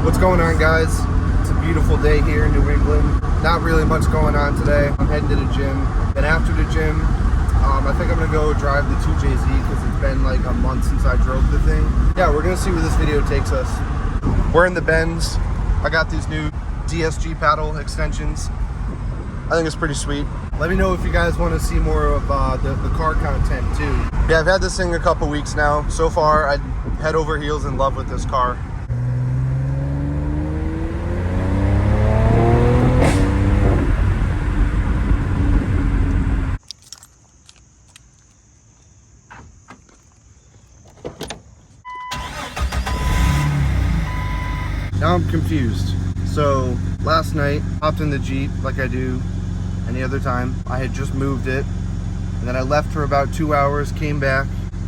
What's going on, guys? It's a beautiful day here in New England. Not really much going on today. I'm heading to the gym. And after the gym, I think I'm gonna go drive the 2JZ because it's been like a month since I drove the thing. Yeah, we're gonna see where this video takes us. We're in the Benz. I got these new DSG paddle extensions. I think it's pretty sweet. Let me know if you guys want to see more of the car content too. Yeah, I've had this thing a couple weeks now. So far, I'm head over heels in love with this car. Now I'm confused. So last night, hopped in the Jeep like I do any other time. I had just moved it, and then I left for about 2 hours, came back,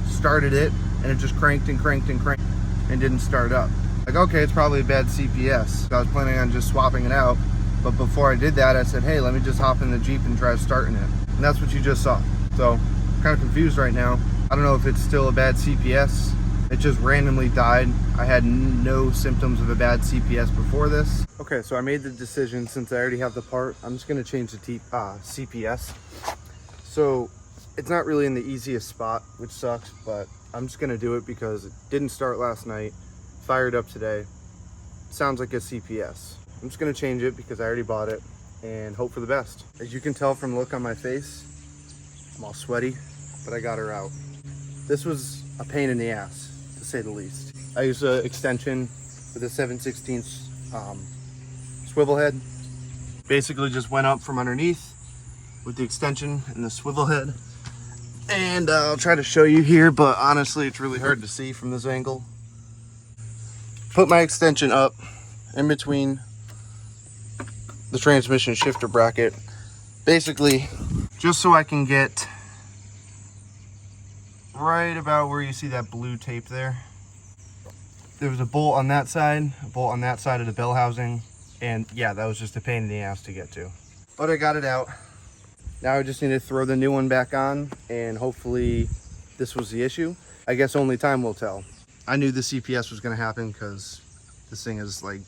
started it, and it just cranked and cranked and cranked and didn't start up. Like, okay, it's probably a bad CPS. I was planning on just swapping it out, but before I did that, I said, hey, let me just hop in the Jeep and try starting it. And that's what you just saw. So I'm kind of confused right now. I don't know if it's still a bad CPS. It just randomly died. I had no symptoms of a bad CPS before this. Okay, so I made the decision, since I already have the part, I'm just gonna change the CPS. So it's not really in the easiest spot, which sucks, but I'm just gonna do it because it didn't start last night, fired up today. Sounds like a CPS. I'm just gonna change it because I already bought it and hope for the best. As you can tell from the look on my face, I'm all sweaty, but I got her out. This was a pain in the ass, to say the least. I used an extension with a 7/16 swivel head. Basically just went up from underneath with the extension and the swivel head. And I'll try to show you here, but honestly it's really hard to see from this angle. Put my extension up in between the transmission shifter bracket, basically just so I can get right about where you see that blue tape there. There was a bolt on that side, a bolt on that side of the bell housing, and yeah, that was just a pain in the ass to get to. But I got it out. Now I just need to throw the new one back on, and hopefully this was the issue. I guess only time will tell. I knew the CPS was going to happen because this thing is like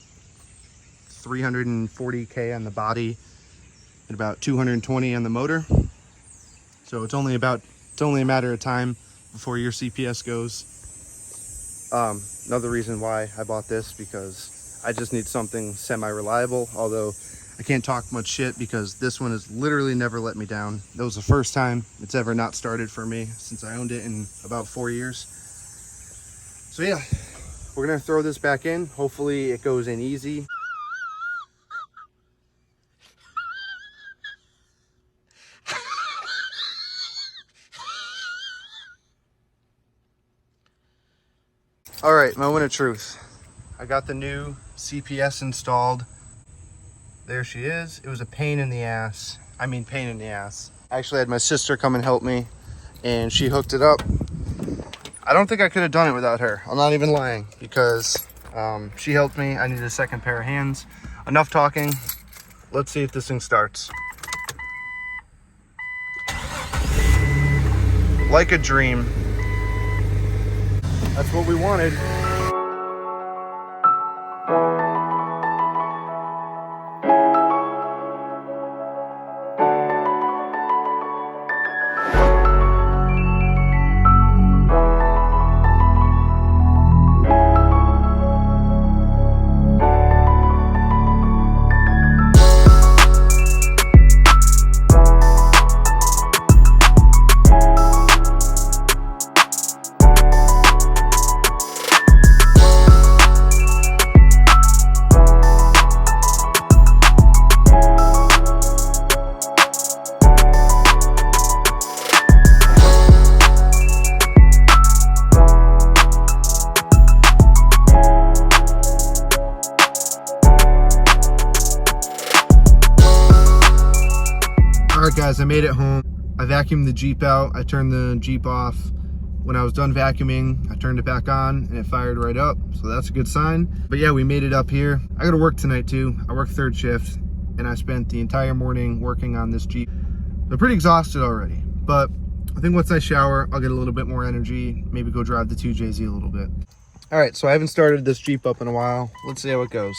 340K on the body and about 220 on the motor. So it's only a matter of time before your CPS goes. Another reason why I bought this, because I just need something semi-reliable, although I can't talk much shit because this one has literally never let me down. That was the first time it's ever not started for me since I owned it in about 4 years. So yeah, we're gonna throw this back in. Hopefully it goes in easy. All right, moment of truth. I got the new CPS installed. There she is. It was a pain in the ass. I mean, pain in the ass. I actually had my sister come and help me, and she hooked it up. I don't think I could have done it without her. I'm not even lying, because she helped me. I needed a second pair of hands. Enough talking. Let's see if this thing starts. Like a dream. That's what we wanted. Alright guys, I made it home. I vacuumed the Jeep out. I turned the Jeep off. When I was done vacuuming, I turned it back on and it fired right up. So that's a good sign. But yeah, we made it up here. I gotta work tonight too. I work third shift and I spent the entire morning working on this Jeep. I'm pretty exhausted already, but I think once I shower, I'll get a little bit more energy, maybe go drive the 2JZ a little bit. All right, so I haven't started this Jeep up in a while. Let's see how it goes.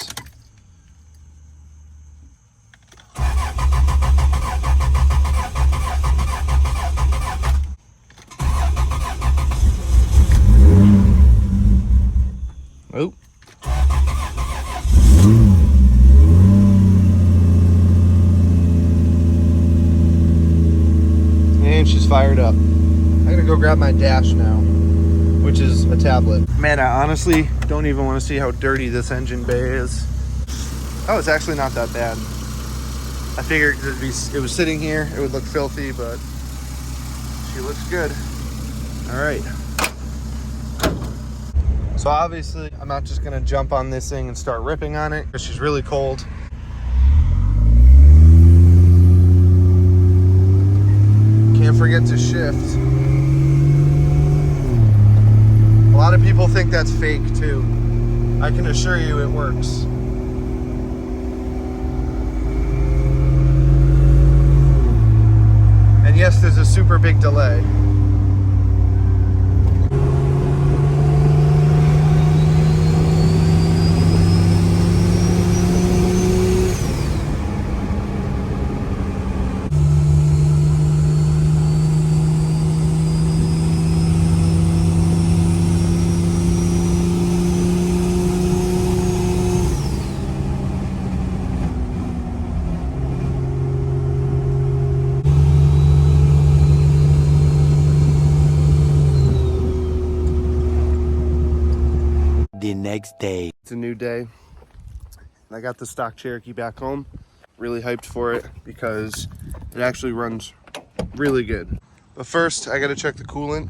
Oh. And she's fired up. I'm gonna go grab my dash now, which is a tablet. Man, I honestly don't even want to see how dirty this engine bay is. Oh, it's actually not that bad. I figured it was sitting here, it would look filthy, but she looks good. All right. So obviously, I'm not just gonna jump on this thing and start ripping on it because she's really cold. Can't forget to shift. A lot of people think that's fake too. I can assure you it works. And yes, there's a super big delay. The next day. It's a new day. I got the stock Cherokee back home. Really hyped for it because it actually runs really good. But first, I gotta check the coolant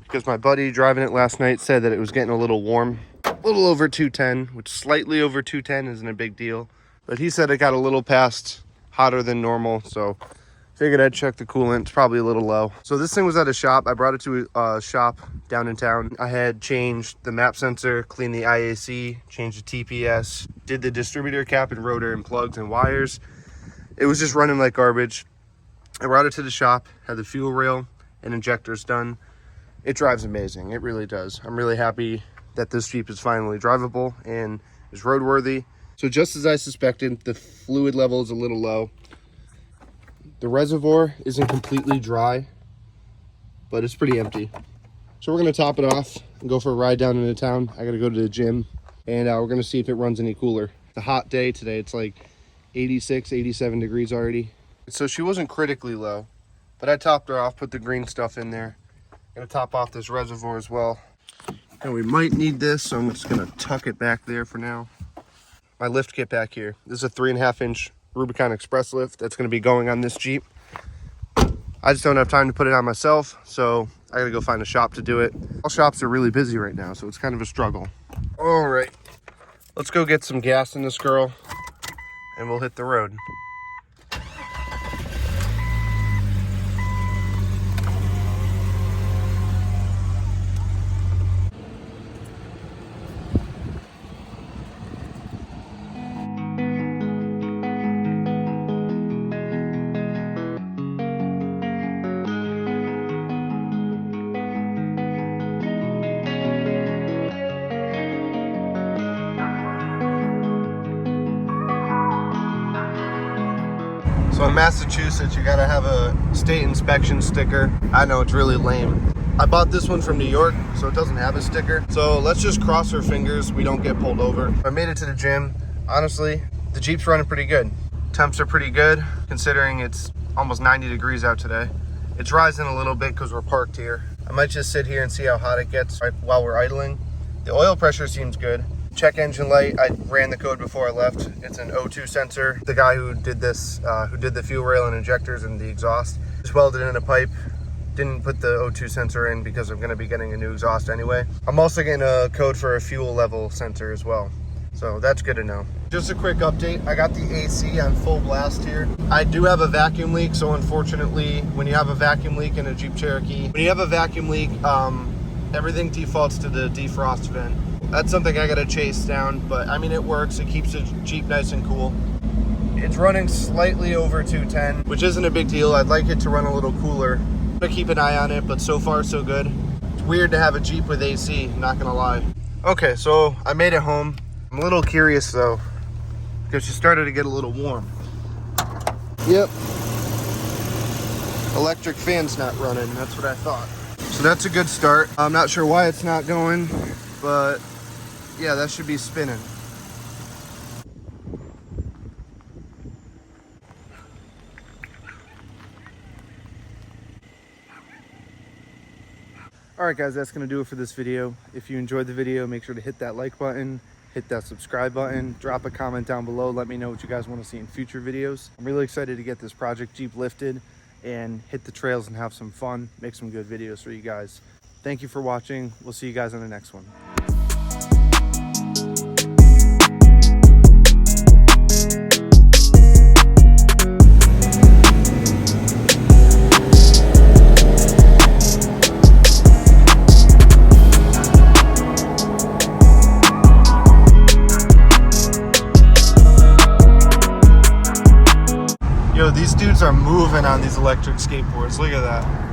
because my buddy driving it last night said that it was getting a little warm. A little over 210, which slightly over 210 isn't a big deal. But he said it got a little past hotter than normal, so figured I'd check the coolant. It's probably a little low. So this thing was at a shop. I brought it to a shop down in town. I had changed the map sensor, cleaned the IAC, changed the TPS, did the distributor cap and rotor and plugs and wires. It was just running like garbage. I brought it to the shop, had the fuel rail and injectors done. It drives amazing. It really does. I'm really happy that this Jeep is finally drivable and is roadworthy. So just as I suspected, the fluid level is a little low. The reservoir isn't completely dry, but it's pretty empty. So we're gonna top it off and go for a ride down into town. I gotta go to the gym and we're gonna see if it runs any cooler. It's a hot day today. It's like 86, 87 degrees already. So she wasn't critically low, but I topped her off, put the green stuff in there. Gonna top off this reservoir as well. And we might need this, so I'm just gonna tuck it back there for now. My lift kit back here. This is a 3.5 inch Rubicon Express lift that's going to be going on this Jeep. I just don't have time to put it on myself, so I gotta go find a shop to do it. All shops are really busy right now, so it's kind of a struggle. All right, let's go get some gas in this girl and we'll hit the road. So in Massachusetts, you gotta have a state inspection sticker. I know, it's really lame. I bought this one from New York, so it doesn't have a sticker. So let's just cross our fingers we don't get pulled over. I made it to the gym. Honestly, the Jeep's running pretty good. Temps are pretty good, considering it's almost 90 degrees out today. It's rising a little bit because we're parked here. I might just sit here and see how hot it gets while we're idling. The oil pressure seems good. Check engine light, I ran the code before I left. It's an O2 sensor. The guy who did this, who did the fuel rail and injectors and the exhaust, just welded in a pipe. Didn't put the O2 sensor in because I'm gonna be getting a new exhaust anyway. I'm also getting a code for a fuel level sensor as well. So that's good to know. Just a quick update. I got the AC on full blast here. I do have a vacuum leak, so unfortunately, when you have a vacuum leak in a Jeep Cherokee, when you have a vacuum leak, everything defaults to the defrost vent. That's something I gotta chase down, but I mean, it works. It keeps the Jeep nice and cool. It's running slightly over 210, which isn't a big deal. I'd like it to run a little cooler. I'm gonna keep an eye on it, but so far so good. It's weird to have a Jeep with AC, not gonna lie. Okay, so I made it home. I'm a little curious though, because she started to get a little warm. Yep. Electric fan's not running, that's what I thought. So that's a good start. I'm not sure why it's not going, but yeah, that should be spinning. Alright guys, that's going to do it for this video. If you enjoyed the video, make sure to hit that like button, hit that subscribe button, drop a comment down below, let me know what you guys want to see in future videos. I'm really excited to get this project Jeep lifted and hit the trails and have some fun, make some good videos for you guys. Thank you for watching. We'll see you guys on the next one. Yo, these dudes are moving on these electric skateboards. Look at that.